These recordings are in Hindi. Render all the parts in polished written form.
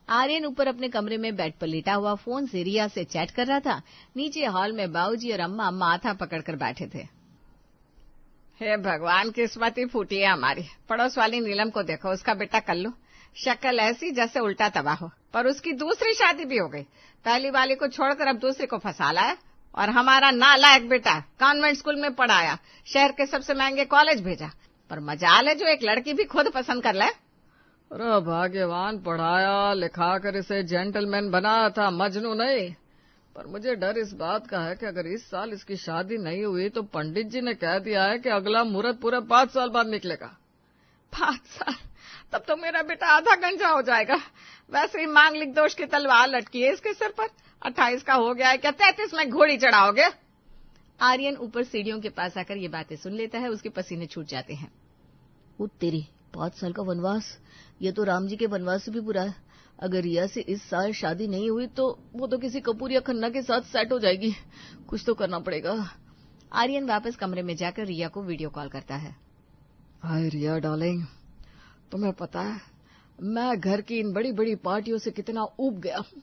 आर्यन ऊपर अपने कमरे में बेड पर लेटा हुआ फोन से रिया से चैट कर रहा था। नीचे हॉल में बाबूजी और अम्मा माथा पकड़कर बैठे थे। हे भगवान, किस्मत ही फूटी है हमारी। पड़ोस वाली नीलम को देखो, उसका बेटा कल्लू, शक्ल ऐसी जैसे उल्टा तबाह हो, पर उसकी दूसरी शादी भी हो गई। पहली वाली को छोड़कर अब दूसरी को फंसा लाया। और हमारा नालायक बेटा कॉन्वेंट स्कूल में पढ़ाया, शहर के सबसे महंगे कॉलेज भेजा, पर मजाल है जो एक लड़की भी खुद पसंद कर ले। अरे भाग्यवान, पढ़ाया लिखा कर इसे जेंटलमैन बनाया था, मजनू नहीं। पर मुझे डर इस बात का है कि अगर इस साल इसकी शादी नहीं हुई तो पंडित जी ने कह दिया है कि अगला मुहूर्त पूरे 5 साल बाद निकलेगा। 5 साल? तब तो मेरा बेटा आधा गंजा हो जाएगा। वैसे ही मांगलिक दोष की तलवार लटकी है इसके सिर पर। 28 का हो गया है, क्या 33 में घोड़ी चढ़ाओगे? आर्यन ऊपर सीढ़ियों के पास आकर ये बातें सुन लेता है। उसके पसीने छूट जाते हैं। वो तेरी 5 साल का वनवास, ये तो राम जी के वनवास से भी बुरा है। अगर रिया से इस साल शादी नहीं हुई तो वो तो किसी कपूर या खन्ना के साथ सेट हो जाएगी। कुछ तो करना पड़ेगा। आर्यन वापस कमरे में जाकर रिया को वीडियो कॉल करता है। हाय रिया डार्लिंग, तुम्हें पता है मैं घर की इन बड़ी बड़ी पार्टियों से कितना ऊब गया हूँ।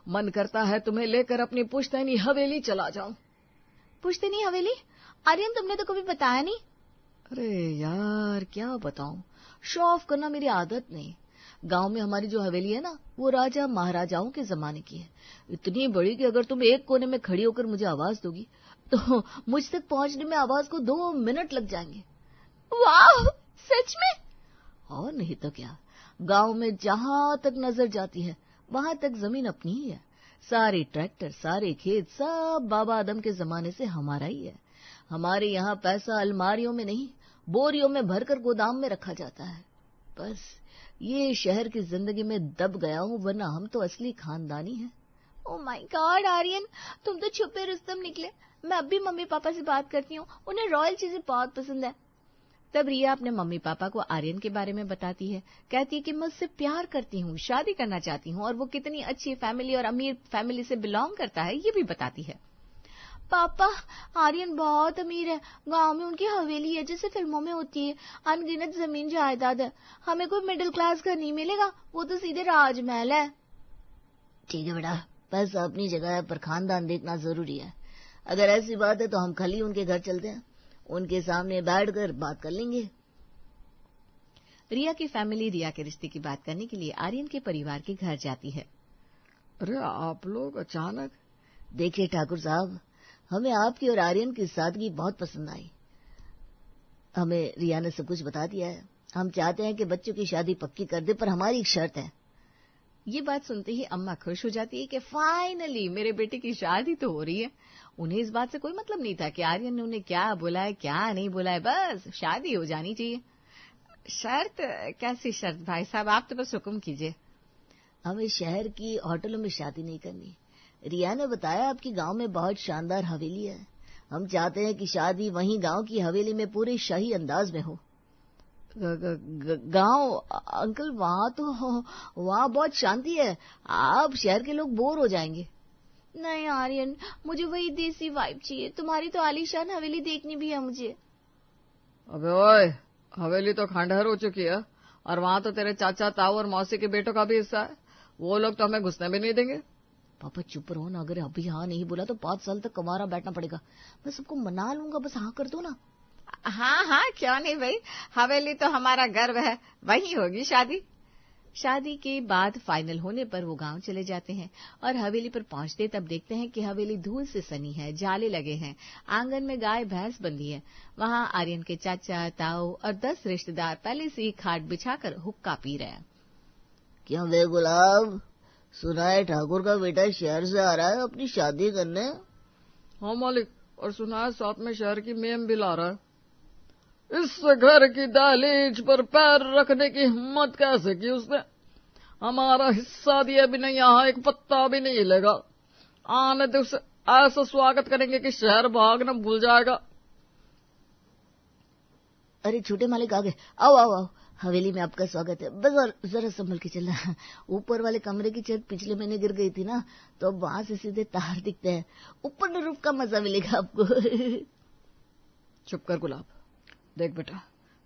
मन करता है तुम्हें लेकर अपनी पुश्तैनी हवेली चला जाऊं। पुश्तैनी हवेली? आर्यन, तुमने तो कभी बताया नहीं। अरे यार, क्या बताऊं, शो ऑफ करना मेरी आदत नहीं। गांव में हमारी जो हवेली है ना, वो राजा महाराजाओं के जमाने की है। इतनी बड़ी कि अगर तुम एक कोने में खड़ी होकर मुझे आवाज दोगी तो मुझ तक पहुंचने में आवाज को 2 मिनट लग जाएंगे। वाह, सच में? और नहीं तो क्या। गांव में जहां तक नजर जाती है वहां तक जमीन अपनी ही है। सारे ट्रैक्टर, सारे खेत, सब बाबा आदम के जमाने से हमारा ही है। हमारे यहाँ पैसा अलमारियों में नहीं, बोरियों में भरकर गोदाम में रखा जाता है। बस ये शहर की जिंदगी में दब गया हूँ, वरना हम तो असली खानदानी हैं। ओह माय गॉड आर्यन, तुम तो छुपे रुस्तम निकले। मैं अब भी मम्मी पापा से बात करती हूँ, उन्हें रॉयल चीजें बहुत पसंद है। तब रिया अपने मम्मी पापा को आर्यन के बारे में बताती है। कहती है कि मैं उससे प्यार करती हूँ, शादी करना चाहती हूँ, और वो कितनी अच्छी फैमिली और अमीर फैमिली से बिलोंग करता है ये भी बताती है। पापा, आर्यन बहुत अमीर है। गांव में उनकी हवेली है जैसे फिल्मों में होती है। अनगिनत जमीन जायदाद है। हमें कोई मिडिल क्लास घर नहीं मिलेगा, वो तो सीधे राजमहल है। ठीक है बेटा, पैसा अपनी जगह है, पर खानदान देखना जरूरी है। अगर ऐसी बात है तो हम कल ही उनके घर चलते हैं, उनके सामने बैठकर बात कर लेंगे। रिया की फैमिली रिया के रिश्ते की बात करने के लिए आर्यन के परिवार के घर जाती है। अरे आप लोग अचानक? देखिए ठाकुर साहब, हमें आपकी और आर्यन की सादगी बहुत पसंद आई। हमें रिया ने सब कुछ बता दिया है। हम चाहते हैं कि बच्चों की शादी पक्की कर दे, पर हमारी एक शर्त है। ये बात सुनते ही अम्मा खुश हो जाती है कि फाइनली मेरे बेटे की शादी तो हो रही है। उन्हें इस बात से कोई मतलब नहीं था कि आर्यन ने उन्हें क्या बोला है क्या नहीं बोला है, बस शादी हो जानी चाहिए। शर्त? कैसी शर्त भाई साहब, आप तो बस हुक्म कीजिए। हमें शहर की होटलों में शादी नहीं करनी। रिया ने बताया आपकी गांव में बहुत शानदार हवेली है। हम चाहते हैं कि शादी वहीं गांव की हवेली में पूरे शाही अंदाज में हो। गांव? अंकल, वहां बहुत शांति है। आप शहर के लोग बोर हो जाएंगे। नहीं आर्यन, मुझे वही देसी वाइब चाहिए। तुम्हारी तो आलीशान हवेली देखनी भी है मुझे। अबे ओए, हवेली तो खंडहर हो चुकी है, और वहां तो तेरे चाचा ताऊ और मौसी के बेटों का भी हिस्सा है। वो लोग तो हमें घुसने भी नहीं देंगे। पापा चुप रहो ना, अगर अभी हाँ नहीं बोला तो 5 साल तक कमारा बैठना पड़ेगा। मैं सबको मना लूंगा, बस हाँ कर दो ना। हाँ हाँ, क्यों नहीं भाई, हवेली तो हमारा गर्व है, वहीं होगी शादी। शादी के बाद फाइनल होने पर वो गांव चले जाते हैं और हवेली पर पहुंचते तब देखते हैं कि हवेली धूल से सनी है, जाले लगे हैं, आंगन में गाय भैंस बंधी है। वहां आर्यन के चाचा ताऊ और 10 रिश्तेदार पहले से ही खाट बिछाकर हुक्का पी रहे हैं। क्यों बे गुलाब, सुना है ठाकुर का बेटा शहर से आ रहा है अपनी शादी करने? हाँ मालिक, और सुना है साथ में शहर की मेम भी ला रहा है। इस घर की दहलीज पर पैर रखने की हिम्मत कैसे की उसने? हमारा हिस्सा दिए भी नहीं, यहाँ एक पत्ता भी नहीं हिलेगा। आने तो उसे ऐसा स्वागत करेंगे कि शहर भागना भूल जाएगा। अरे छोटे मालिक आ गए, आओ आओ आओ, हवेली में आपका स्वागत है। बस और जरा संभल के चलना। ऊपर वाले कमरे की छत पिछले महीने गिर गई थी ना, तो अब वहां से सीधे तार दिखते हैं। ऊपर रूफ का मजा मिलेगा आपको। चुप कर गुलाब। देख बेटा,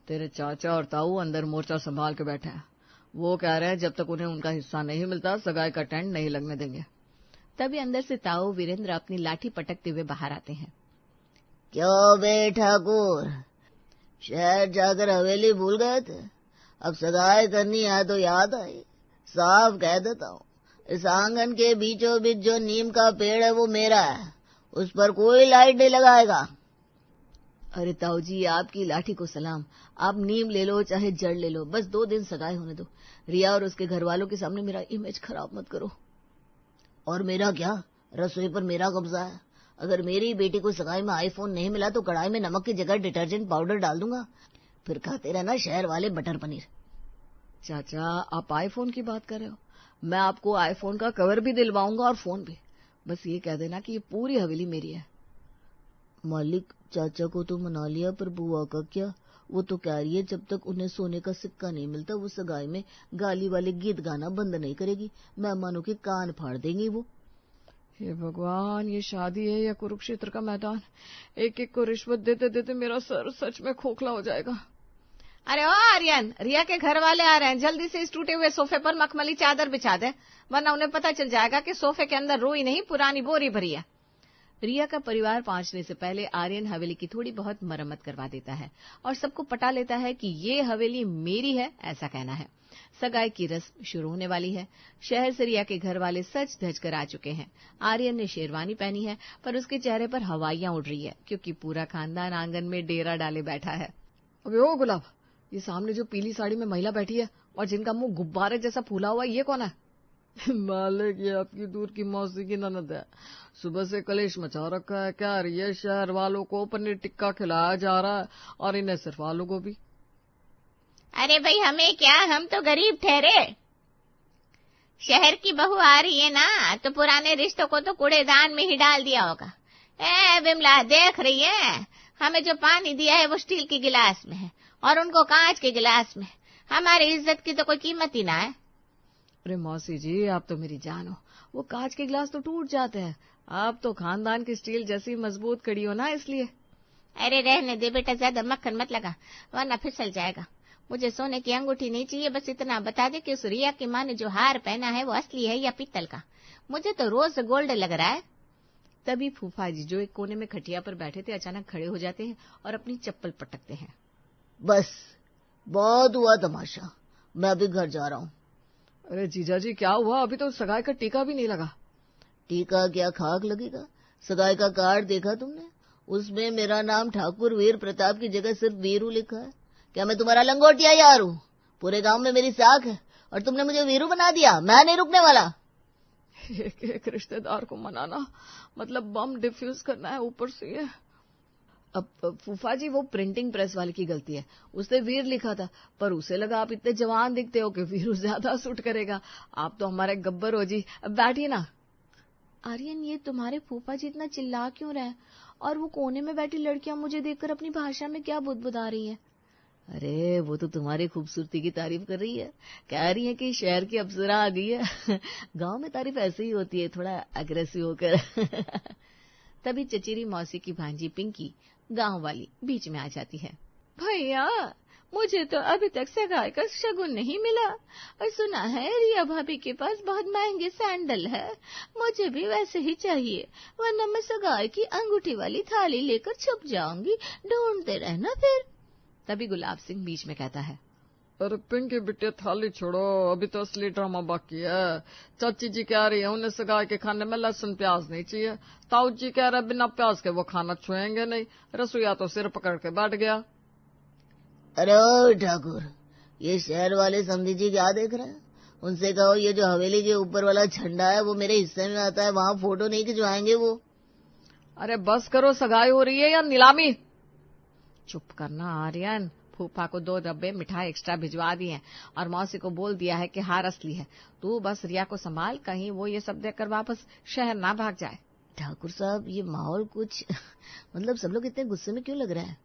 तेरे चाचा और ताऊ अंदर मोर्चा संभाल के बैठे हैं। वो कह रहे हैं जब तक उन्हें उनका हिस्सा नहीं मिलता सगाई का टेंट नहीं लगने देंगे। तभी अंदर से ताऊ वीरेंद्र अपनी लाठी पटकते हुए बाहर आते हैं। क्यों बे ठाकुर, शहर जाकर हवेली भूल गए थे? अब सगाई करनी है तो याद आई। साफ कह देता हूँ, इस आंगन के बीचों बीच जो नीम का पेड़ है वो मेरा है, उस पर कोई लाइट नहीं लगाएगा। अरे ताऊ जी, आपकी लाठी को सलाम। आप नीम ले लो चाहे जड़ ले लो, बस 2 दिन सगाई होने दो। रिया और उसके घर वालों के सामने मेरा इमेज खराब मत करो। और मेरा क्या, रसोई पर मेरा कब्जा है। अगर मेरी बेटी को सगाई में आईफोन नहीं मिला तो कढ़ाई में नमक की जगह डिटर्जेंट पाउडर डाल दूंगा, फिर खाते रहना शहर वाले बटर पनीर। चाचा, आप आईफोन की बात कर रहे हो? मैं आपको आईफोन का कवर भी दिलवाऊंगा और फोन भी। बस ये कह देना कि ये पूरी हवेली मेरी है। मालिक, चाचा को तो मना लिया, पर बुआ का क्या? वो तो कह रही है जब तक उन्हें सोने का सिक्का नहीं मिलता वो सगाई में गाली वाले गीत गाना बंद नहीं करेगी, मेहमानों के कान फाड़ देंगी वो। हे भगवान, ये शादी है या कुरुक्षेत्र का मैदान? एक एक को रिश्वत देते देते मेरा सर सच में खोखला हो जाएगा। अरे ओ आर्यन, रिया के घर वाले आ रहे हैं, जल्दी से इस टूटे हुए सोफे पर मखमली चादर बिछा दे, वरना उन्हें पता चल जाएगा कि सोफे के अंदर रुई नहीं पुरानी बोरी भरी है। रिया का परिवार पहुंचने से पहले आर्यन हवेली की थोड़ी बहुत मरम्मत करवा देता है और सबको पटा लेता है कि ये हवेली मेरी है, ऐसा कहना है। सगाई की रस्म शुरू होने वाली है। शहर से रिया के घर वाले सज धज कर आ चुके हैं। आर्यन ने शेरवानी पहनी है, पर उसके चेहरे पर हवाइयां उड़ रही है क्योंकि पूरा खानदान आंगन में डेरा डाले बैठा है। अबे ओ गुलाब, ये सामने जो पीली साड़ी में महिला बैठी है और जिनका मुंह गुब्बारे जैसा फूला हुआ है, ये कौन है? मालिक, ये आपकी दूर की मौसी की ननद है। सुबह से कलेश मचा रखा है। क्या रही है, शहर वालों को पनीर टिक्का खिलाया जा रहा है और इन्हें सिर्फ आलू गोभी। अरे भाई, हमें क्या, हम तो गरीब ठहरे। शहर की बहू आ रही है ना, तो पुराने रिश्तों को तो कूड़ेदान में ही डाल दिया होगा। ए बिमला, देख रही है, हमें जो पानी दिया है वो स्टील के गिलास में है और उनको कांच के गिलास में। हमारी इज्जत की तो कोई कीमत ही ना है। अरे मौसी जी, आप तो मेरी जान हो। वो कांच के गिलास तो टूट जाते हैं, आप तो खानदान की स्टील जैसी मजबूत कड़ी हो ना, इसलिए। अरे रहने दे बेटा, ज्यादा मक्खन मत लगा वरना फिसल जाएगा। मुझे सोने की अंगूठी नहीं चाहिए, बस इतना बता दे कि उस रिया की माँ ने जो हार पहना है वो असली है या पीतल का। मुझे तो रोज गोल्ड लग रहा है। तभी फूफा जी, जो एक कोने में खटिया पर बैठे थे, अचानक खड़े हो जाते हैं और अपनी चप्पल पटकते हैं। बस बहुत हुआ तमाशा, मैं अभी घर जा रहा हूँ। अरे जीजा जी, क्या हुआ? अभी तो सगाई का टीका भी नहीं लगा। टीका क्या, खाक लगेगा? सगाई का कार्ड देखा तुमने? उसमें मेरा नाम ठाकुर वीर प्रताप की जगह सिर्फ वीरू लिखा है। क्या मैं तुम्हारा लंगोटिया यार हूँ? पूरे गांव में मेरी साख है और तुमने मुझे वीरू बना दिया। मैं नहीं रुकने वाला। एक रिश्तेदार को मनाना मतलब बम डिफ्यूज करना है ऊपर से ये। अब फूफा जी, वो प्रिंटिंग प्रेस वाले की गलती है। उसने वीर लिखा था, पर उसे लगा आप इतने जवान दिखते हो कि वीरू ज्यादा सूट करेगा। आप तो हमारे गब्बर हो जी। अब बैठिए ना। आर्यन, ये तुम्हारे फूफा जी इतना चिल्ला क्यों रहे? और वो कोने में बैठी लड़कियां मुझे देखकर अपनी भाषा में क्या बुदबुदा रही हैं? अरे वो तो तुम्हारी खूबसूरती की तारीफ कर रही है, कह रही है कि शहर की अप्सरा आ गई है। गांव में तारीफ ऐसे ही होती है, थोड़ा एग्रेसिव होकर। तभी चचेरी मौसी की भांजी पिंकी, गांव वाली, बीच में आ जाती है। भैया, मुझे तो अभी तक सगाई का शगुन नहीं मिला और सुना है रिया भाभी के पास बहुत महंगे सैंडल है। मुझे भी वैसे ही चाहिए, वरना मैं सगाई की अंगूठी वाली थाली लेकर छुप जाऊंगी। ढूंढते रहना फिर। तभी गुलाब सिंह बीच में कहता है, अरे पिंकी बिटिया, थाली छोड़ो, अभी तो असली ड्रामा बाकी है। चाची जी कह रही है उन्हें सगाई के खाने में लहसुन प्याज नहीं चाहिए। ताऊ जी कह रहे बिना प्याज के वो खाना छुएंगे नहीं। रसोईया तो सिर पकड़ के बैठ गया। अरे ओ ठाकुर, ये शहर वाले समझी जी क्या देख रहे हैं? उनसे कहो ये जो हवेली के ऊपर वाला झंडा है वो मेरे हिस्से में आता है, वहां फोटो नहीं खिंचवाएंगे वो। अरे बस करो, सगाई हो रही है या नीलामी? चुप करना आर्यन। फूफा को 2 डब्बे मिठाई एक्स्ट्रा भिजवा दिए हैं और मौसी को बोल दिया है कि हार असली है। तू बस रिया को संभाल, कहीं वो ये सब देखकर वापस शहर ना भाग जाए। ठाकुर साहब, ये माहौल कुछ मतलब सब लोग इतने गुस्से में क्यों लग रहे हैं?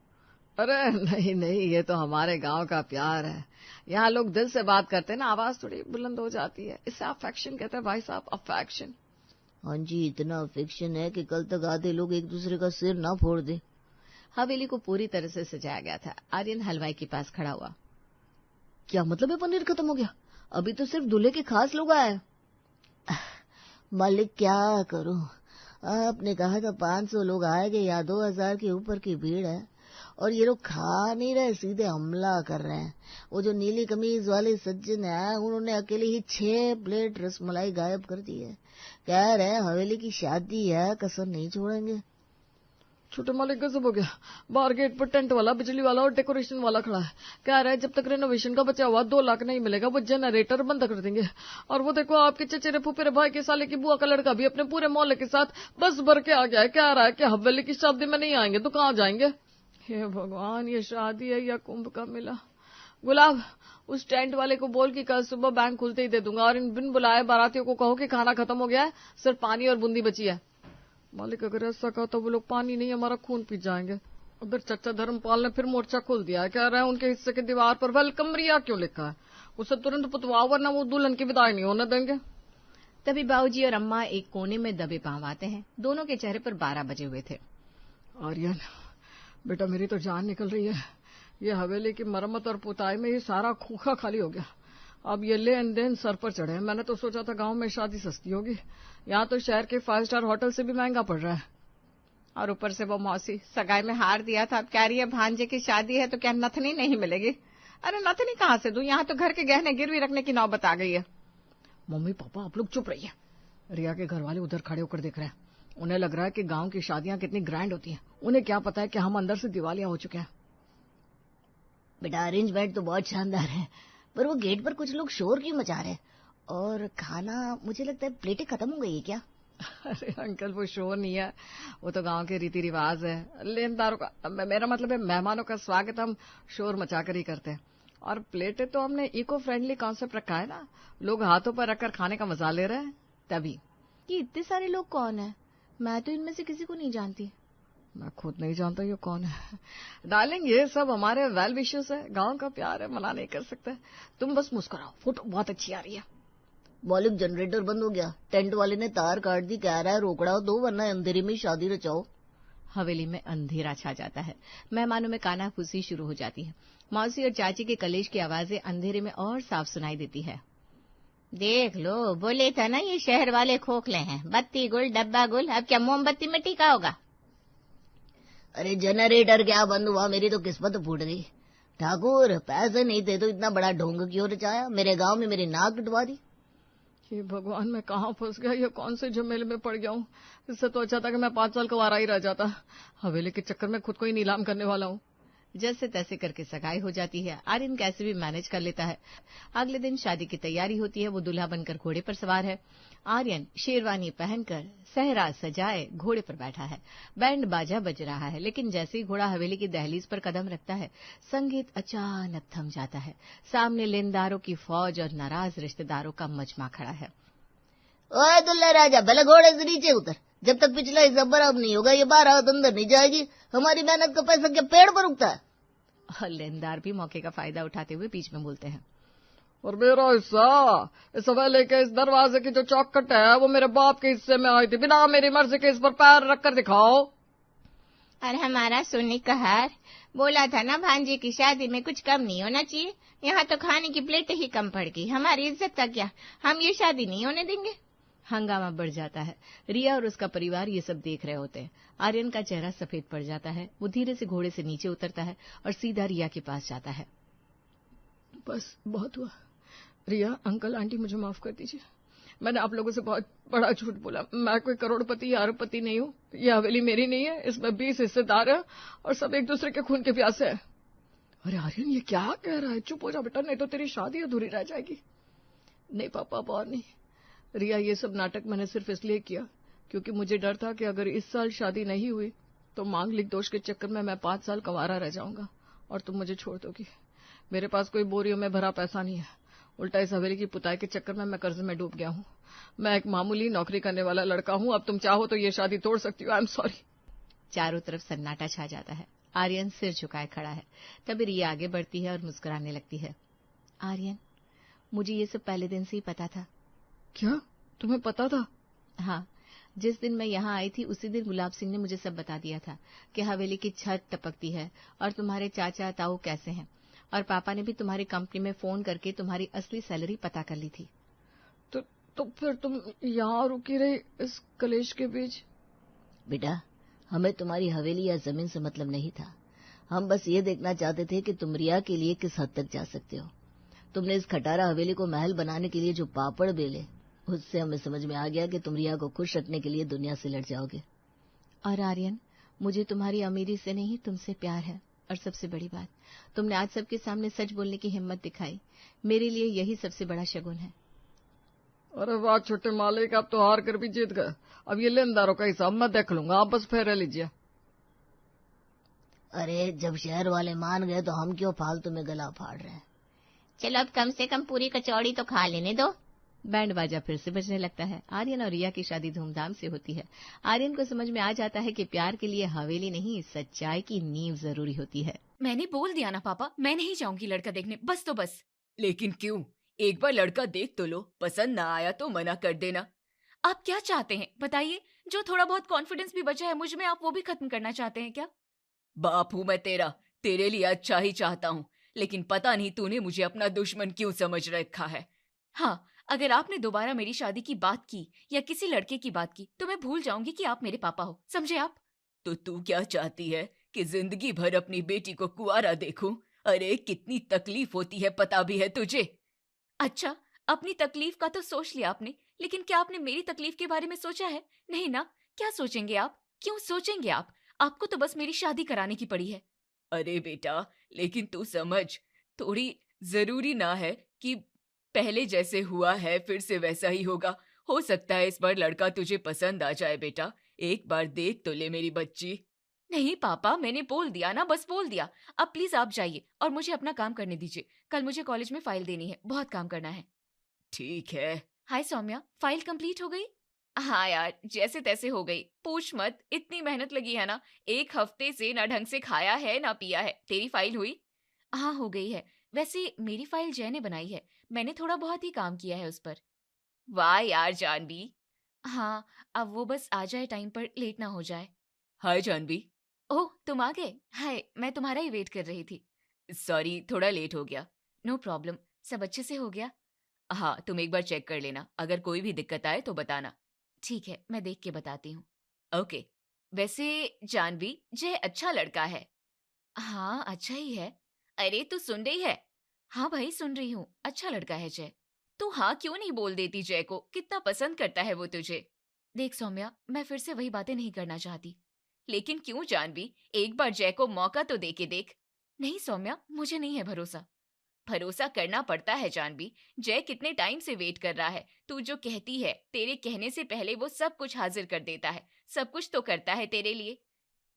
अरे नहीं नहीं, ये तो हमारे गांव का प्यार है। यहाँ लोग दिल से बात करते हैं ना, आवाज थोड़ी बुलंद हो जाती है, इससे अफेक्शन कहते हैं भाई साहब, अफेक्शन। हाँ जी, इतना अफेक्शन है कि कल तक आधे लोग एक दूसरे का सिर ना फोड़ दे। हवेली को पूरी तरह से सजाया गया था। आर्यन हलवाई के पास खड़ा हुआ। क्या मतलब है पनीर खत्म हो गया? अभी तो सिर्फ दूल्हे के खास लोग आए। मालिक क्या करूं, आपने कहा था 500 लोग आएंगे या 2000 के ऊपर की भीड़ है, और ये लोग खा नहीं रहे, सीधे हमला कर रहे हैं। वो जो नीली कमीज वाले सज्जन है, उन्होंने अकेले ही 6 प्लेट रसमलाई गायब कर दी है। कह रहे हैं हवेली की शादी है, कसर नहीं छोड़ेंगे। छोटे मालिक गजब हो गया। बाहर गेट पर टेंट वाला, बिजली वाला और डेकोरेशन वाला खड़ा है। कह रहा है जब तक रेनोवेशन का बचा हुआ 2 लाख नहीं मिलेगा वो जनरेटर बंद कर देंगे। और वो देखो आपके चचेरे फुफेरे भाई के साले की बुआ का लड़का भी अपने पूरे मोहल्ले के साथ बस भर के आ गया है। कह रहा है कि हवेली की शादी में नहीं आएंगे तो कहाँ जाएंगे। हे भगवान, ये शादी है या कुंभ का मेला। गुलाब, उस टेंट वाले को बोल कि कल सुबह बैंक खुलते ही दे दूंगा, और इन बिन बुलाए बारातियों को कहो कि खाना खत्म हो गया है, सिर्फ पानी और बूंदी बची है। मालिक अगर ऐसा कहा तो वो लोग पानी नहीं हमारा खून पी जाएंगे। उधर चचा धर्मपाल ने फिर मोर्चा खोल दिया है। कह रहे हैं उनके हिस्से की दीवार पर वेलकम रिया क्यों लिखा है, उसे तुरंत पुतवाओ वरना वो दुल्हन की विदाई नहीं होने देंगे। तभी बाबूजी और अम्मा एक कोने में दबे पांव आते हैं। दोनों के चेहरे पर 12 बजे हुए थे। आर्यन बेटा, मेरी तो जान निकल रही है। ये हवेली की मरम्मत और पुताई में ये सारा खूखा खाली हो गया। अब ये लेन देन सर पर चढ़े। मैंने तो सोचा था गांव में शादी सस्ती होगी, यहाँ तो शहर के 5 स्टार होटल से भी महंगा पड़ रहा है। और ऊपर से वो मौसी सगाई में हार दिया था, अब कह रही है भांजे की शादी है तो क्या नथनी नहीं मिलेगी। अरे नथनी कहाँ से दूं, यहाँ तो घर के गहने गिरवी रखने की नौबत आ गई है। मम्मी पापा आप लोग चुप रहिए। रिया के घर वाले उधर खड़े होकर देख रहे हैं। उन्हें लग रहा है कि गांव की शादियां कितनी ग्रैंड होती हैं। उन्हें क्या पता है कि हम अंदर से दिवालिया हो चुके हैं। बेटा अरेंजमेंट तो बहुत शानदार है, पर वो गेट पर कुछ लोग शोर क्यों मचा रहे हैं? और खाना, मुझे लगता है प्लेटें खत्म हो गई है क्या? अरे अंकल, वो शोर नहीं है, वो तो गांव के रीति रिवाज है। लेनदारों का, मेरा मतलब है मेहमानों का स्वागत हम शोर मचाकर ही करते हैं। और प्लेटें तो हमने इको फ्रेंडली कॉन्सेप्ट रखा है ना, लोग हाथों पर रखकर खाने का मजा ले रहे हैं। तभी ये इतने सारे लोग कौन है? मैं तो इनमें से किसी को नहीं जानती। मैं खुद नहीं जानता ये कौन है। डार्लिंग, ये सब हमारे वेल विशेस है, गांव का प्यार है, मना नहीं कर सकते। तुम बस मुस्कुराओ, फोटो बहुत अच्छी आ रही है। मौलिक जनरेटर बंद हो गया, टेंट वाले ने तार काट दी। कह रहा है रोकड़ा दो वरना अंधेरे में शादी रचाओ। हवेली में अंधेरा छा जाता है। मेहमानों में कानाफूसी शुरू हो जाती है। मौसी और चाची के कलेश की आवाजें अंधेरे में और साफ सुनाई देती है। देख लो, बोले था ना ये शहर वाले खोखले हैं। बत्ती गुल डब्बा गुल, अब क्या मोमबत्ती में टीका होगा? अरे जनरेटर क्या बंद हुआ, मेरी तो किस्मत फूट गई। ठाकुर पैसे नहीं थे तो इतना बड़ा ढोंग क्यों रचाया, मेरे गांव में मेरी नाक कटवा दी। ये भगवान, मैं कहाँ फंस गया, ये कौन से झमेले में पड़ गया हूँ। इससे तो अच्छा था कि मैं 5 साल कुंवारा ही रह जाता। हवेली के चक्कर में खुद को ही नीलाम करने वाला हूँ। जैसे तैसे करके सगाई हो जाती है। आर्यन कैसे भी मैनेज कर लेता है। अगले दिन शादी की तैयारी होती है। वो दूल्हा बनकर घोड़े पर सवार है। आर्यन शेरवानी पहनकर सहरा सजाए घोड़े पर बैठा है। बैंड बाजा बज रहा है, लेकिन जैसे ही घोड़ा हवेली की दहलीज पर कदम रखता है, संगीत अचानक थम जाता है। सामने लेनदारों की फौज और नाराज रिश्तेदारों का मजमा खड़ा है। ओए दुल्ला राजा, भले घोड़े से नीचे उतर। जब तक पिछला हिस्सा बराबर नहीं होगा ये 12 अंदर नहीं जाएगी। हमारी मेहनत का पैसा क्या पेड़ पर उगता है? और लेनदार भी मौके का फायदा उठाते हुए बीच में बोलते हैं। और मेरा हिस्सा, इस हवेली के इस दरवाजे की जो चौखट है वो मेरे बाप के हिस्से में आई थी। बिना मेरी मर्जी के इस पर पैर रखकर दिखाओ। और हमारा सोने का हार, बोला था ना भांजे की शादी में कुछ कम नहीं होना चाहिए। यहाँ तो खाने की प्लेटें ही कम पड़ गई, हमारी इज्जत का क्या? हम ये शादी नहीं होने देंगे। हंगामा बढ़ जाता है। रिया और उसका परिवार ये सब देख रहे होते हैं। आर्यन का चेहरा सफेद पड़ जाता है। वो धीरे से घोड़े से नीचे उतरता है और सीधा रिया के पास जाता है। बस बहुत हुआ। रिया, अंकल, आंटी, मुझे माफ कर दीजिए। मैंने आप लोगों से बहुत बड़ा झूठ बोला। मैं कोई करोड़पति या अरबपति नहीं हूँ। ये हवेली मेरी नहीं है, इसमें 20 हिस्सेदार हैं और सब एक दूसरे के खून के प्यासे हैं। अरे आर्यन, ये क्या कह रहा है? चुप हो जा बेटा, नहीं तो तेरी शादी अधूरी रह जाएगी। नहीं पापा, बहुत नहीं। रिया, ये सब नाटक मैंने सिर्फ इसलिए किया क्योंकि मुझे डर था कि अगर इस साल शादी नहीं हुई तो मांगलिक दोष के चक्कर में मैं 5 साल कंवारा रह जाऊंगा और तुम मुझे छोड़ दोगी। मेरे पास कोई बोरियों में भरा पैसा नहीं है। उल्टा इस हवेली की पुताई के चक्कर में मैं कर्ज में डूब गया हूँ। मैं एक मामूली नौकरी करने वाला लड़का हूँ। अब तुम चाहो तो ये शादी तोड़ सकती हो। I am sorry. चारों तरफ सन्नाटा छा जाता है। आर्यन सिर झुकाए खड़ा है। तभी रिया आगे बढ़ती है और मुस्कुराने लगती है। आर्यन, मुझे ये सब पहले दिन से ही पता था। क्या तुम्हें पता था? हाँ, जिस दिन मैं यहाँ आई थी उसी दिन गुलाब सिंह ने मुझे सब बता दिया था कि हवेली की छत टपकती है और तुम्हारे चाचा ताऊ कैसे हैं। और पापा ने भी तुम्हारी कंपनी में फोन करके तुम्हारी असली सैलरी पता कर ली थी। तो फिर तुम यहाँ रुकी रही इस कलेश के बीच? बेटा, हमें तुम्हारी हवेली या जमीन से मतलब नहीं था। हम बस ये देखना चाहते थे कि तुम रिया के लिए किस हद तक जा सकते हो। तुमने इस खटारा हवेली को महल बनाने के लिए जो पापड़ बेले, उससे हमें समझ में आ गया कि तुम रिया को खुश रखने के लिए दुनिया से लड़ जाओगे। और आर्यन, मुझे तुम्हारी अमीरी से नहीं, तुमसे प्यार है। और सबसे बड़ी बात, तुमने आज सबके सामने सच बोलने की हिम्मत दिखाई। मेरे लिए यही सबसे बड़ा शगुन है। अरे वाह छोटे मालिक, आप तो हार कर भी जीत गए। अब ये लेनदारों का हिसाब मैं देख लूंगा, आप बस फेरे लीजिए। अरे जब शहर वाले मान गए तो हम क्यों फालतू में गला फाड़ रहे हैं। चलो अब कम से कम पूरी कचौड़ी तो खा लेने दो। बैंड बाजा फिर से बजने लगता है। आर्यन और रिया की शादी धूमधाम से होती है। आर्यन को समझ में आ जाता है कि प्यार के लिए हवेली नहीं, सच्चाई की नींव जरूरी होती है। मैंने बोल दिया ना पापा, मैं नहीं जाऊंगी लड़का देखने, बस तो बस। लेकिन क्यों? एक बार लड़का देख तो लो, पसंद ना आया तो मना कर देना। आप क्या चाहते हैं बताइए? जो थोड़ा बहुत कॉन्फिडेंस भी बचा है मुझ में, आप वो भी खत्म करना चाहते हैं क्या? बाप हूं मैं तेरा, तेरे लिए अच्छा ही चाहता हूँ, लेकिन पता नहीं तूने मुझे अपना दुश्मन क्यों समझ रखा है। हाँ, अगर आपने दोबारा मेरी शादी की बात की या किसी लड़के की बात की तो मैं भूल जाऊंगी कि आप मेरे पापा हो, समझे आप? तो तू क्या चाहती है कि जिंदगी भर अपनी बेटी को कुंवारा देखूं? अरे कितनी तकलीफ होती है पता भी है तुझे? अच्छा, अपनी तकलीफ का तो सोच लिया आपने, लेकिन क्या आपने मेरी तकलीफ के बारे में सोचा है? नहीं ना। क्या सोचेंगे आप? क्यों सोचेंगे आप? आपको तो बस मेरी शादी कराने की पड़ी है। अरे बेटा, लेकिन तू समझ, थोड़ी जरूरी ना है कि पहले जैसे हुआ है फिर से वैसा ही होगा। हो सकता है इस बार लड़का तुझे पसंद आ जाए बेटा, एक बार देख तो ले मेरी बच्ची। नहीं पापा, मैंने बोल दिया ना, बस बोल दिया। अब प्लीज आप जाइए और मुझे अपना काम करने दीजिए। कल मुझे कॉलेज में फाइल देनी है, बहुत काम करना है। ठीक है। हाय सौम्या, फाइल कंप्लीट हो गई? हाँ यार, जैसे तैसे हो गई। पूछ मत, इतनी मेहनत लगी है ना, 1 हफ्ते से ना ढंग से खाया है ना पिया है। तेरी फाइल हुई? हाँ हो गई है। वैसे मेरी फाइल जय ने बनाई है, मैंने थोड़ा बहुत ही काम किया है उस पर। वाह यार जानवी। हाँ, अब वो बस आ जाए टाइम पर, लेट ना हो जाए। हाय जानवी। ओह तुम आ गए। हाय, मैं तुम्हारा ही वेट कर रही थी। सॉरी, थोड़ा लेट हो गया। नो प्रॉब्लम, सब अच्छे से हो गया? हाँ, तुम एक बार चेक कर लेना, अगर कोई भी दिक्कत आए तो बताना। ठीक है, मैं देख के बताती हूँ। ओके। वैसे जानवी, जय अच्छा लड़का है। हाँ अच्छा ही है। अरे तू सुन रही है? हाँ भाई सुन रही हूँ, अच्छा लड़का है जय। तू हाँ क्यों नहीं बोल देती जय को? कितना पसंद करता है वो तुझे। देख सौम्या, मैं फिर से वही बातें नहीं करना चाहती। लेकिन क्यों जानवी, एक बार जय को मौका तो दे के देख। नहीं सौम्या, मुझे नहीं है भरोसा। भरोसा करना पड़ता है जानवी, जय कितने टाइम से वेट कर रहा है। तू जो कहती है, तेरे कहने से पहले वो सब कुछ हाजिर कर देता है, सब कुछ तो करता है तेरे लिए।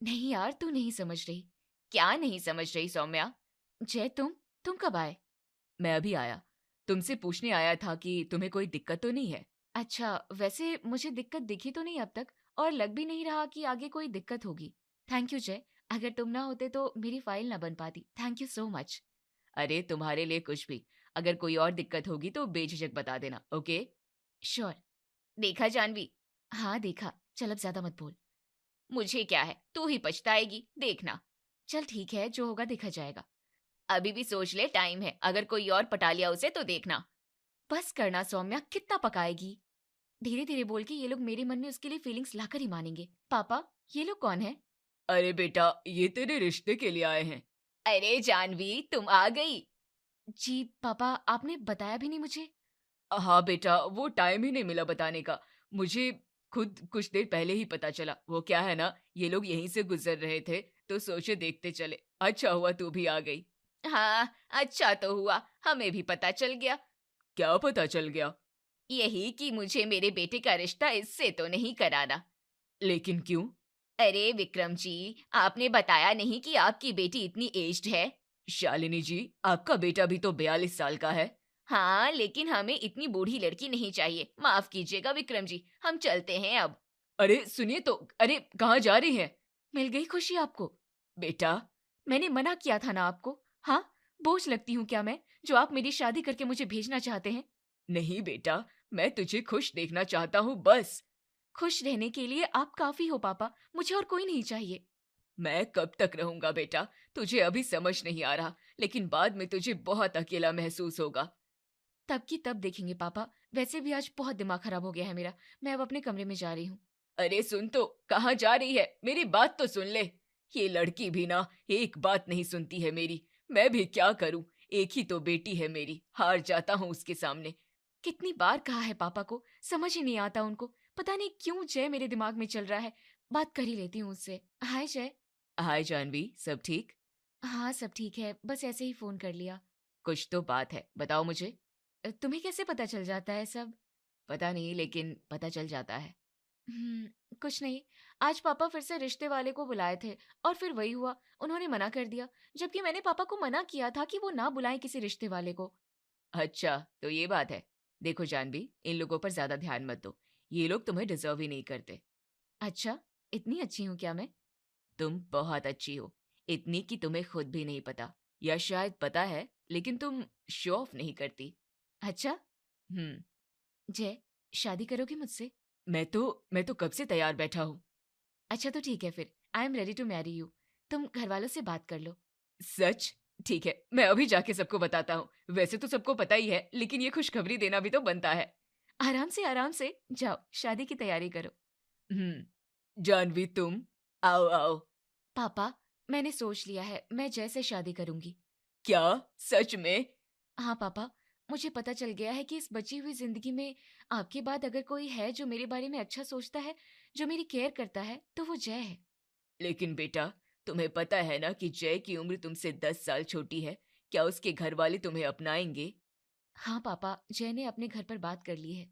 नहीं यार, तू नहीं समझ रही। क्या नहीं समझ रही सौम्या? जय तुम कब आए? मैं अभी आया, तुमसे पूछने आया था कि तुम्हें कोई दिक्कत तो नहीं है। अच्छा, वैसे मुझे दिक्कत दिखी तो नहीं अब तक, और लग भी नहीं रहा कि आगे कोई दिक्कत होगी। थैंक यू जय, अगर तुम ना होते तो मेरी फाइल ना बन पाती। Thank you so much. अरे तुम्हारे लिए कुछ भी, अगर कोई और दिक्कत होगी तो बेझिझक बता देना। ओके? श्योर। देखा जानवी? हाँ देखा, चल अब ज्यादा मत बोल। मुझे क्या है, तू ही पछताएगी, देखना। चल ठीक है, जो होगा देखा जाएगा। अभी भी सोच ले, टाइम है, अगर कोई और पटा लिया उसे तो देखना। बस करना सौम्या, कितना पकाएगी? धीरे धीरे बोल के ये लोग मेरे मन में उसके लिए फीलिंग्स लाकर ही मानेंगे। पापा, ये लोग कौन है? अरे बेटा, ये तेरे रिश्ते के लिए आए हैं। अरे जानवी, तुम आ गई। जी पापा, आपने बताया भी नहीं मुझे। हाँ बेटा, वो टाइम ही नहीं मिला बताने का, मुझे खुद कुछ देर पहले ही पता चला। वो क्या है ना, ये लोग यहीं से गुजर रहे थे तो सोचे देखते चले। अच्छा हुआ तू भी आ गई। हाँ, अच्छा तो हुआ, हमें भी पता चल गया। क्या पता चल गया? यही कि मुझे मेरे बेटे का रिश्ता इससे तो नहीं कराना। लेकिन क्यों? अरे विक्रम जी, आपने बताया नहीं कि आपकी बेटी इतनी एज्ड है। शालिनी जी, आपका बेटा भी तो 42 साल का है। हाँ, लेकिन हमें इतनी बूढ़ी लड़की नहीं चाहिए। माफ कीजिएगा विक्रम जी, हम चलते हैं अब। अरे सुनिए तो, अरे कहाँ जा रही हैं? मिल गई खुशी आपको? बेटा, मैंने मना किया था ना आपको। हाँ, बोझ लगती हूँ क्या मैं, जो आप मेरी शादी करके मुझे भेजना चाहते हैं? नहीं बेटा, मैं तुझे खुश देखना चाहता हूँ बस। खुश रहने के लिए आप काफी हो पापा, मुझे और कोई नहीं चाहिए। मैं कब तक रहूंगा बेटा, तुझे अभी समझ नहीं आ रहा, लेकिन बाद में तुझे बहुत अकेला महसूस होगा। तब की तब देखेंगे पापा। वैसे भी आज बहुत दिमाग खराब हो गया है मेरा। मैं अब अपने कमरे में जा रही हूँ। अरे सुन तो, कहाँ जा रही है? मेरी बात तो सुन ले। ये लड़की भी ना एक बात नहीं सुनती है मेरी। मैं भी क्या करूं, एक ही तो बेटी है मेरी, हार जाता हूँ उसके सामने। कितनी बार कहा है पापा को, समझ ही नहीं आता उनको। पता नहीं क्यों जय मेरे दिमाग में चल रहा है। बात कर ही लेती हूँ उससे। हाय जय। हाय जानवी, सब ठीक? हाँ सब ठीक है, बस ऐसे ही फोन कर लिया। कुछ तो बात है, बताओ मुझे। तुम्हें कैसे पता चल जाता है सब? पता नहीं, लेकिन पता चल जाता है। कुछ नहीं। आज पापा फिर से रिश्ते वाले को बुलाए थे और फिर वही हुआ, उन्होंने मना कर दिया, जबकि मैंने पापा को मना किया था कि वो ना बुलाएं किसी रिश्ते वाले को। अच्छा, तो ये बात है। देखो जानवी, इन लोगों पर ज्यादा ध्यान मत दो। ये लोग तुम्हें डिजर्व ही नहीं करते। अच्छा, इतनी अच्छी हूँ क्या मैं? तुम बहुत अच्छी हो, इतनी कि तुम्हें खुद भी नहीं पता, या शायद पता है लेकिन तुम शो ऑफ नहीं करती। अच्छा। हम्म। जय, शादी करोगे मुझसे? मैं तो कब से तैयार बैठा हूँ। अच्छा तो ठीक है फिर, I am ready to marry you. तुम घर वालों से बात कर लो। सच? ठीक है, मैं अभी जाके सबको बताता हूँ। वैसे तो सबको पता ही है, लेकिन ये खुशखबरी देना भी तो बनता है। आराम से जाओ, शादी की तैयारी करो। जानवी तुम, आओ आओ। पापा, मैंने सोच लिया है, मैं जय से शादी करूंगी। क्या? सच में? हाँ पापा, मुझे पता चल गया है कि इस बची हुई जिंदगी में आपके बाद अगर कोई है जो मेरे बारे में अच्छा सोचता है, जो मेरी केयर करता है, तो वो जय है। लेकिन बेटा, तुम्हें पता है ना कि जय की उम्र तुमसे 10 साल छोटी है। क्या उसके घर वाले तुम्हें अपनाएंगे? हाँ पापा, जय ने अपने घर पर बात कर ली है।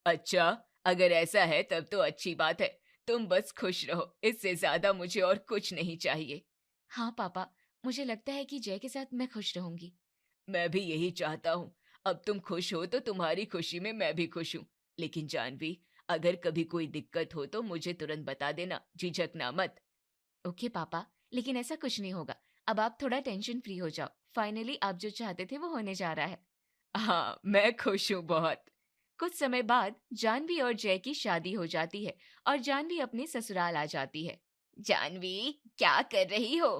अच्छा, अगर ऐसा है तब तो अच्छी बात है। तुम बस खुश रहो, इससे ज्यादा मुझे और कुछ नहीं चाहिए। हाँ पापा, मुझे लगता है कि जय के साथ मैं खुश रहूंगी। मैं भी यही चाहता हूँ। अब तुम खुश हो तो तुम्हारी खुशी में मैं भी खुश हूँ। लेकिन जानवी, अगर कभी कोई दिक्कत हो तो मुझे तुरंत बता देना, झिझकना मत। ओके पापा, लेकिन ऐसा कुछ नहीं होगा। अब आप थोड़ा टेंशन फ्री हो जाओ। फाइनली आप जो चाहते थे वो होने जा रहा है। हाँ, मैं खुश हूँ बहुत। कुछ समय बाद जानवी और जय की शादी हो जाती है और जानवी अपने ससुराल आ जाती है। जानवी, क्या कर रही हो?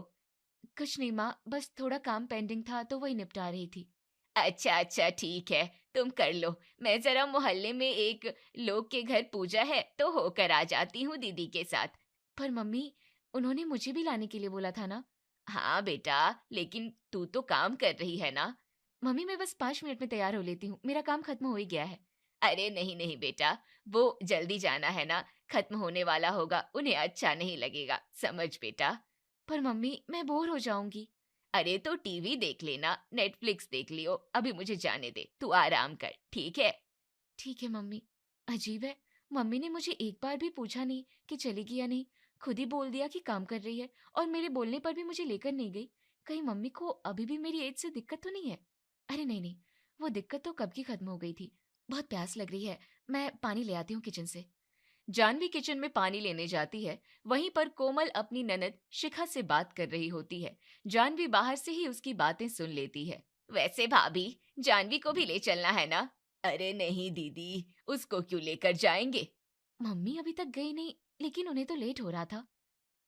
कुछ नहीं माँ, बस थोड़ा काम पेंडिंग था तो वही निपटा रही थी। अच्छा अच्छा, ठीक है, तुम कर लो। मैं जरा मोहल्ले में एक लोग के घर पूजा है तो होकर आ जाती हूँ दीदी के साथ। पर मम्मी, उन्होंने मुझे भी लाने के लिए बोला था ना। हाँ बेटा, लेकिन तू तो काम कर रही है ना। मम्मी, मैं बस 5 मिनट में तैयार हो लेती हूँ, मेरा काम खत्म हो ही गया है। अरे नहीं नहीं बेटा, वो जल्दी जाना है ना, खत्म होने वाला होगा, उन्हें अच्छा नहीं लगेगा, समझ बेटा। पर मम्मी, मैं बोर हो जाऊंगी। अरे तो टीवी देख लेना, नेटफ्लिक्स देख लियो, अभी मुझे जाने दे, तू आराम कर, ठीक है? ठीक है मम्मी। अजीब है, मम्मी ने मुझे एक बार भी पूछा नहीं कि चलेगी या नहीं, खुद ही बोल दिया कि काम कर रही है और मेरे बोलने पर भी मुझे लेकर नहीं गई। कहीं मम्मी को अभी भी मेरी एज से दिक्कत तो नहीं है? अरे नहीं नहीं, वो दिक्कत तो कब की खत्म हो गई थी। बहुत प्यास लग रही है, मैं पानी ले आती हूँ किचन से। जानवी किचन में पानी लेने जाती है। वहीं पर कोमल अपनी ननद शिखा से बात कर रही होती है। जानवी बाहर से ही उसकी बातें सुन लेती है। वैसे भाभी, जानवी को भी ले चलना है ना? अरे नहीं दीदी, उसको क्यों लेकर जाएंगे? मम्मी अभी तक गई नहीं, लेकिन उन्हें तो लेट हो रहा था।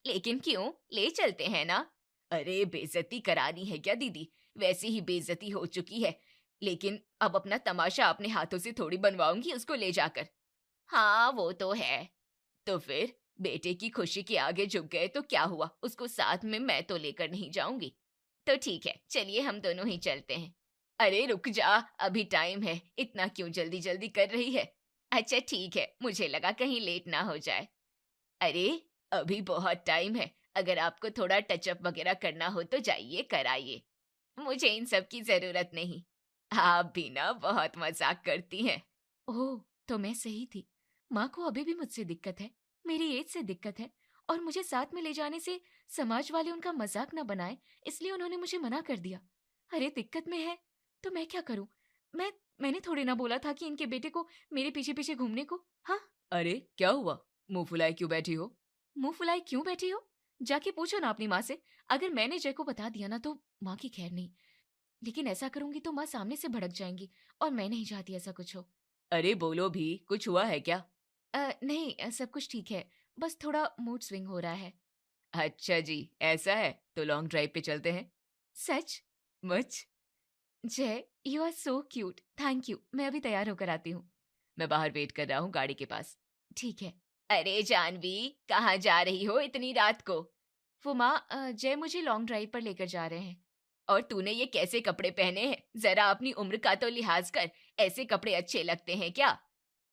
लेकिन क्यों, ले चलते हैं ना। अरे बेइज्जती करानी है क्या दीदी? वैसे ही बेइज्जती हो चुकी है, लेकिन अब अपना तमाशा अपने हाथों से थोड़ी बनवाऊंगी उसको ले जाकर। हाँ वो तो है। तो फिर बेटे की खुशी के आगे झुक गए तो क्या हुआ, उसको साथ में मैं तो लेकर नहीं जाऊंगी। तो ठीक है, चलिए हम दोनों ही चलते हैं। अरे रुक जा, अभी टाइम है, इतना क्यों जल्दी जल्दी कर रही है? अच्छा ठीक है, मुझे लगा कहीं लेट ना हो जाए। अरे अभी बहुत टाइम है, अगर आपको थोड़ा टचअप वगैरह करना हो तो जाइए कराइए, मुझे इन सब की जरूरत नहीं। आप भी ना बहुत मजाक करती हैं। ओह, तो मैं सही थी। माँ को अभी भी मुझसे दिक्कत है, मेरी एज से दिक्कत है, और मुझे साथ में ले जाने से समाज वाले उनका मजाक ना बनाए, इसलिए उन्होंने मुझे मना कर दिया। अरे दिक्कत में है तो मैं क्या करूं? मैंने थोड़ी ना बोला था कि इनके बेटे को मेरे पीछे पीछे घूमने को। हाँ। अरे क्या हुआ, मुंह फुलाए क्यों बैठी हो? मुंह फुलाई क्यों बैठी हो? जाके पूछो ना अपनी माँ से। अगर मैंने जय को बता दिया ना तो माँ की खैर नहीं, लेकिन ऐसा करूंगी तो माँ सामने से भड़क जाएंगी और मैं नहीं चाहती ऐसा कुछ हो। अरे बोलो भी, कुछ हुआ है क्या? नहीं, सब कुछ ठीक है, बस थोड़ा मूड स्विंग हो रहा है। अच्छा जी, ऐसा है तो लॉन्ग ड्राइव पे चलते हैं। सच? Much. Jay, you are so cute. Thank you, मैं अभी तैयार होकर आती हूँ। मैं बाहर वेट कर रहा हूँ गाड़ी के पास। ठीक है। अरे जानवी, कहाँ जा रही हो इतनी रात को? वो माँ, जय मुझे लॉन्ग ड्राइव पर लेकर जा रहे हैं। और तूने ये कैसे कपड़े पहने हैं? जरा अपनी उम्र का तो लिहाज कर। ऐसे कपड़े अच्छे लगते हैं क्या?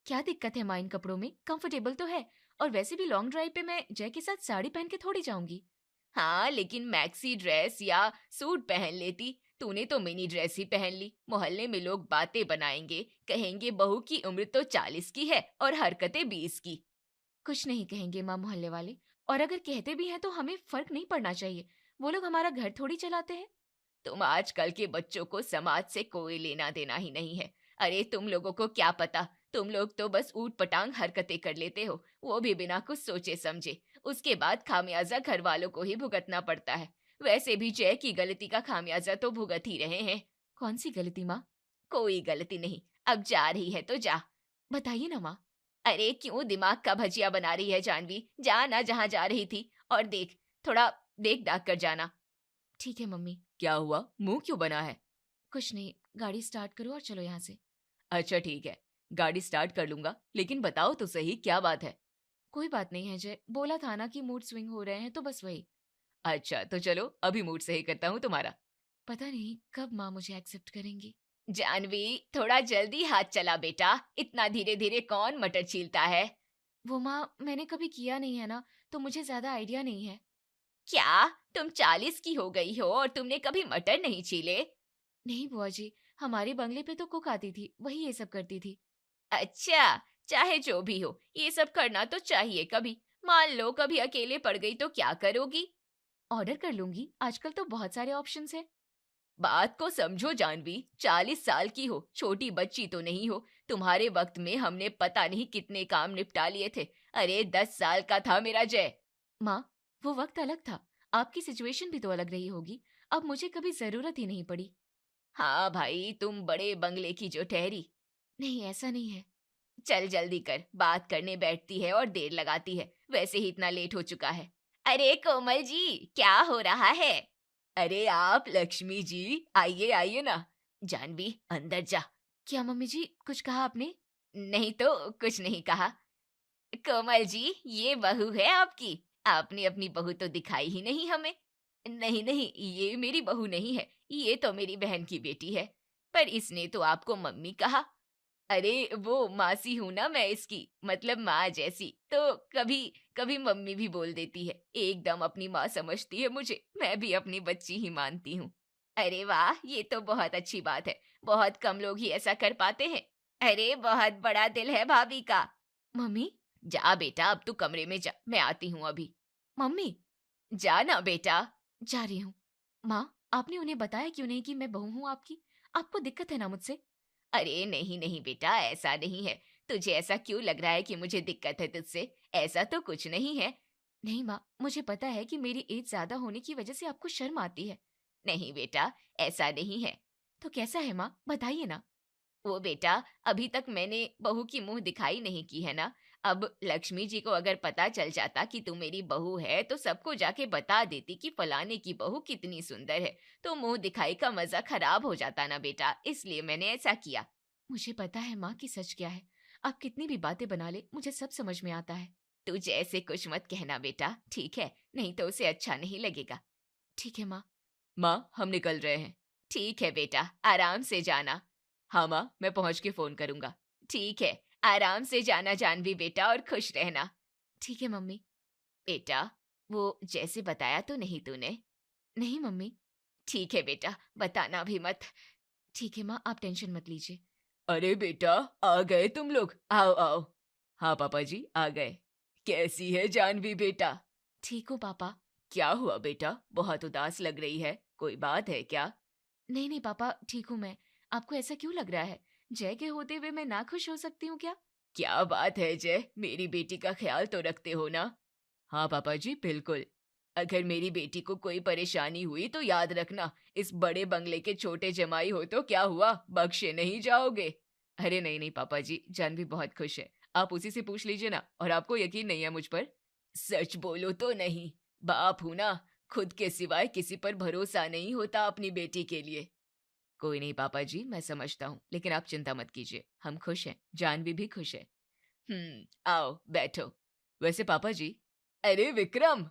क्या दिक्कत है माँ इन कपड़ों में? कंफर्टेबल तो है। और वैसे भी लॉन्ग ड्राइव पे मैं जय के साथ साड़ी पहन के थोड़ी जाऊंगी। हाँ, लेकिन मैक्सी ड्रेस या सूट पहन लेती। तूने तो मिनी ड्रेस ही पहन ली। मोहल्ले में लोग बातें बनाएंगे, कहेंगे बहू की उम्र तो 40 की है और हरकतें 20 की। कुछ नहीं कहेंगे माँ मोहल्ले वाले, और अगर कहते भी हैं तो हमें फर्क नहीं पड़ना चाहिए। वो लोग हमारा घर थोड़ी चलाते हैं। तुम आजकल के बच्चों को समाज से कोई लेना देना ही नहीं है। अरे तुम लोगों को क्या पता, तुम लोग तो बस ऊट पटांग हरकतें कर लेते हो, वो भी बिना कुछ सोचे समझे। उसके बाद खामियाजा घर वालों को ही भुगतना पड़ता है। वैसे भी जय की गलती का खामियाजा तो भुगत ही रहे हैं। कौन सी गलती माँ? कोई गलती नहीं, अब जा रही है तो जा। बताइए ना माँ। अरे क्यों दिमाग का भजिया बना रही है जानवी? जा ना जहाँ जा रही थी, और देख, थोड़ा देख दाख कर जाना। ठीक है मम्मी। क्या हुआ, मुंह क्यों बना है? कुछ नहीं, गाड़ी स्टार्ट करो और चलो यहाँ से। अच्छा ठीक है, गाड़ी स्टार्ट कर लूंगा, लेकिन बताओ तो सही क्या बात है? कोई बात नहीं है जय, बोला था ना कि मूड स्विंग हो रहे हैं तो बस वही। अच्छा तो चलो अभी मूड सही करता हूँ तुम्हारा। पता नहीं कब माँ मुझे एक्सेप्ट करेंगी। जानवी, थोड़ा जल्दी हाथ चला बेटा, इतना धीरे धीरे कौन मटर छीलता है? वो माँ, मैंने कभी किया नहीं है ना, तो मुझे ज्यादा आइडिया नहीं है। क्या तुम 40 की हो गई हो और तुमने कभी मटर नहीं छीले? नहीं बुआ जी, हमारे बंगले पे तो कुक आती थी, वही ये सब करती थी। अच्छा, चाहे जो भी हो, ये सब करना तो चाहिए कभी। मान लो कभी अकेले पड़ गई तो क्या करोगी? ऑर्डर कर लूंगी, आजकल तो बहुत सारे ऑप्शंस हैं। बात को समझो जानवी, 40 साल की हो, छोटी बच्ची तो नहीं हो। तुम्हारे वक्त में हमने पता नहीं कितने काम निपटा लिए थे। अरे 10 साल का था मेरा जय। माँ, वो वक्त अलग था, आपकी सिचुएशन भी तो अलग रही होगी। अब मुझे कभी जरूरत ही नहीं पड़ी। हाँ भाई, तुम बड़े बंगले की जो ठहरी। नहीं, ऐसा नहीं है। चल जल्दी कर, बात करने बैठती है और देर लगाती है, वैसे ही इतना लेट हो चुका है। अरे कोमल जी, क्या हो रहा है? अरे आप लक्ष्मी जी, आइए आइए ना। जानवी अंदर जा। क्या मम्मी जी, कुछ कहा आपने? नहीं तो कुछ नहीं कहा। कोमल जी, ये बहू है आपकी। आपने अपनी बहू तो दिखाई ही नहीं हमें। नहीं नहीं, ये मेरी बहू नहीं है, ये तो मेरी बहन की बेटी है। पर इसने तो आपको मम्मी कहा। अरे वो मासी हूं ना मैं इसकी, मतलब माँ जैसी, तो कभी कभी मम्मी भी बोल देती है। एकदम अपनी माँ समझती है मुझे, मैं भी अपनी बच्ची ही मानती हूँ। अरे वाह, ये तो बहुत अच्छी बात है। बहुत कम लोग ही ऐसा कर पाते हैं। अरे बहुत बड़ा दिल है भाभी का। मम्मी। जा बेटा, अब तू कमरे में जा, मैं आती हूँ अभी। मम्मी। जा ना बेटा। जा रही हूँ। माँ, आपने उन्हें बताया क्यों नहीं कि मैं बहू हूँ आपकी? आपको दिक्कत है ना मुझसे? अरे नहीं नहीं बेटा, ऐसा नहीं है। तुझे ऐसा क्यों लग रहा है कि मुझे दिक्कत है तुझसे? ऐसा तो कुछ नहीं है। नहीं माँ, मुझे पता है कि मेरी एज ज्यादा होने की वजह से आपको शर्म आती है। नहीं बेटा, ऐसा नहीं है। तो कैसा है माँ, बताइए ना। वो बेटा, अभी तक मैंने बहू की मुंह दिखाई नहीं की है ना। अब लक्ष्मी जी को अगर पता चल जाता कि तू मेरी बहू है, तो सबको जाके बता देती कि फलाने की बहू कितनी सुंदर है। तो मुंह दिखाई का मजा खराब हो जाता ना बेटा, इसलिए मैंने ऐसा किया। मुझे पता है माँ कि सच क्या है। आप कितनी भी बातें बना ले, मुझे सब समझ में आता है। तुझे ऐसे कुछ मत कहना बेटा, ठीक है? नहीं तो उसे अच्छा नहीं लगेगा। ठीक है माँ। माँ, हम निकल रहे हैं। ठीक है बेटा, आराम से जाना। हाँ माँ, मैं पहुंच के फोन करूंगा। ठीक है, आराम से जाना जानवी बेटा, और खुश रहना। ठीक है मम्मी। बेटा, वो जैसे बताया तो नहीं तूने? नहीं मम्मी। ठीक है बेटा, बताना भी मत। ठीक है माँ, आप टेंशन मत लीजिए। अरे बेटा, आ गए तुम लोग, आओ आओ। हाँ पापा जी, आ गए। कैसी है जानवी बेटा? ठीक हो पापा? क्या हुआ बेटा, बहुत उदास लग रही है, कोई बात है क्या? नहीं नहीं पापा, ठीक हूँ मैं। आपको ऐसा क्यों लग रहा है? जय के होते हुए मैं ना खुश हो सकती हूँ क्या? क्या बात है जय, मेरी बेटी का ख्याल तो रखते हो ना? हाँ पापा जी, बिल्कुल। अगर मेरी बेटी को कोई परेशानी हुई तो याद रखना, इस बड़े बंगले के छोटे जमाई हो तो क्या हुआ, बख्शे नहीं जाओगे। अरे नहीं नहीं पापा जी, जानवी बहुत खुश है, आप उसी से पूछ लीजिए ना। और आपको यकीन नहीं है मुझ पर? सच बोलो तो नहीं, बाप हूं ना, खुद के सिवाय किसी पर भरोसा नहीं होता अपनी बेटी के लिए। कोई नहीं पापा जी, मैं समझता हूँ, लेकिन आप चिंता मत कीजिए, हम खुश हैं, जानवी भी खुश है। आओ बैठो। वैसे पापा जी, अरे विक्रम,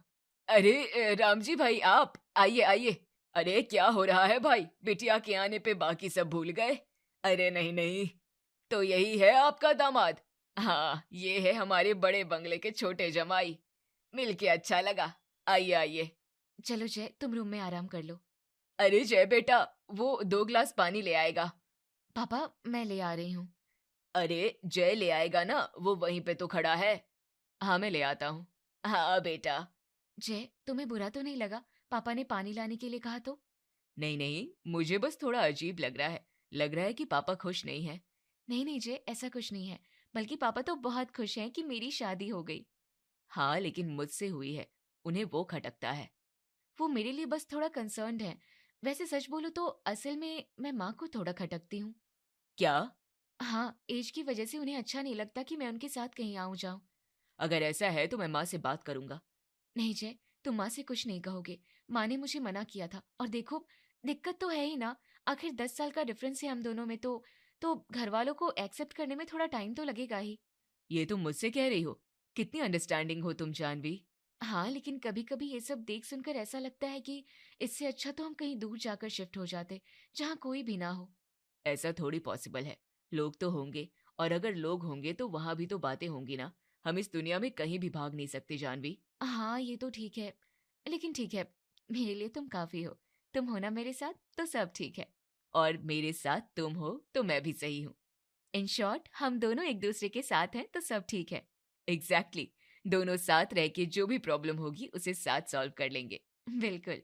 अरे राम जी भाई, आप आइए आइए। अरे क्या हो रहा है भाई, बिटिया के आने पे बाकी सब भूल गए? अरे नहीं नहीं, तो यही है आपका दामाद? हाँ, ये है हमारे बड़े बंगले के छोटे जमाई। मिलके अच्छा लगा, आइए आइए। चलो जय, तुम रूम में आराम कर लो। अरे जय बेटा, वो 2 गिलास पानी ले आएगा। पापा मैं ले आ रही हूँ। अरे जय ले आएगा ना, वो वहीं पे तो खड़ा है। हाँ मैं ले आता हूँ। हाँ बेटा। जय, तुम्हें बुरा तो नहीं लगा पापा ने पानी लाने के लिए कहा तो? नहीं नहीं, मुझे बस थोड़ा अजीब लग रहा है। लग रहा है कि पापा खुश नहीं है। नहीं नहीं जय, ऐसा कुछ नहीं है, बल्कि पापा तो बहुत खुश हैं कि मेरी शादी हो गई। हाँ लेकिन मुझसे हुई है, उन्हें वो खटकता है। वो मेरे लिए बस थोड़ा कंसर्न्ड है। वैसे सच बोलूं तो असल में मैं माँ को थोड़ा खटकती हूँ। क्या? हाँ, एज की वजह से उन्हें अच्छा नहीं लगता कि मैं उनके साथ कहीं आऊं जाऊं। अगर ऐसा है तो मैं माँ से बात करूंगा। नहीं जय, तुम माँ से कुछ नहीं कहोगे। माँ ने मुझे मना किया था, और देखो दिक्कत तो है ही ना। आखिर 10 साल का डिफरेंस है हम दोनों में, तो घर वालों को एक्सेप्ट करने में थोड़ा टाइम तो लगेगा ही। ये तुम मुझसे कह रही हो? कितनी अंडरस्टैंडिंग हो तुम जानवी। हाँ, लेकिन कभी कभी ये सब देख सुनकर ऐसा लगता है कि इससे अच्छा तो हम कहीं दूर जाकर शिफ्ट हो जाते, जहाँ कोई भी ना हो। ऐसा थोड़ी पॉसिबल है, लोग तो होंगे, और अगर लोग होंगे तो वहां भी तो बातें होंगी ना। हम इस दुनिया में कहीं भी भाग नहीं सकते जानवी। हाँ ये तो ठीक है, लेकिन ठीक है, मेरे लिए तुम काफी हो। तुम हो ना मेरे साथ, तो सब ठीक है। और मेरे साथ तुम हो तो मैं भी सही हूँ। इन शॉर्ट, हम दोनों एक दूसरे के साथ हैं तो सब ठीक है। एग्जैक्टली, दोनों साथ रह के जो भी प्रॉब्लम होगी उसे साथ सॉल्व कर लेंगे। बिल्कुल।